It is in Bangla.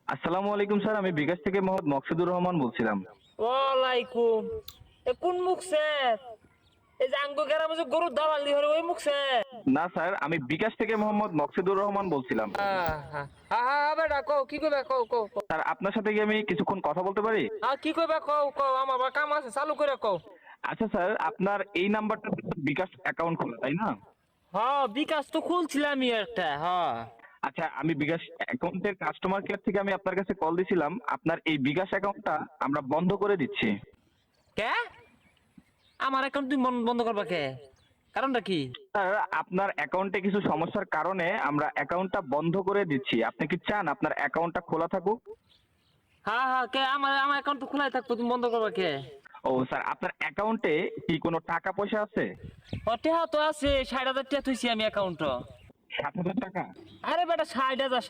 আসসালামু আলাইকুম স্যার, আমি বিকাশ থেকে মোহাম্মদ মকসুদুর রহমান বলছিলাম। ওয়ালাইকুম। কোন মুখছে? এই যে আঙ্গু গ্রামে যে গরুর দালালি হরে ওই মুখছে? না স্যার, আমি বিকাশ থেকে মোহাম্মদ মকসুদুর রহমান বলছিলাম। হ্যাঁ হ্যাঁ বেটা কও কি কইবা কও কও কও। স্যার, আপনার সাথে কি আমি কিছুক্ষণ কথা বলতে পারি? কি কইবা কও কও, আমার আবার কাম আছে, চালু করে কও। আচ্ছা স্যার, আপনার এই নাম্বারটা বিকাশ অ্যাকাউন্ট খোলা, তাই না? হ্যাঁ বিকাশ তো খুলছিলামই একটা, হ্যাঁ। আচ্ছা, আমি বিকাশ অ্যাকাউন্টের কাস্টমার কেয়ার থেকে আমি আপনার কাছে কল দিছিলাম। আপনার এই বিকাশ অ্যাকাউন্টটা আমরা বন্ধ করে দিচ্ছি। কে? আমার অ্যাকাউন্ট তুই বন্ধ করবা কে? কারণটা কি? স্যার, আপনার অ্যাকাউন্টে কিছু সমস্যার কারণে আমরা অ্যাকাউন্টটা বন্ধ করে দিচ্ছি। আপনি কি চান আপনার অ্যাকাউন্টটা খোলা থাকুক? হ্যাঁ হ্যাঁ, কে? আমার অ্যাকাউন্ট তো খোলাই থাকবো, তুমি বন্ধ করবা কে? ও স্যার, আপনার অ্যাকাউন্টে কি কোনো টাকা পয়সা আছে? ও টেহা তো আছে, 60,000 টাকা থইছি আমি অ্যাকাউন্ট। 60,000 টাকা? আরে বেটা 60,000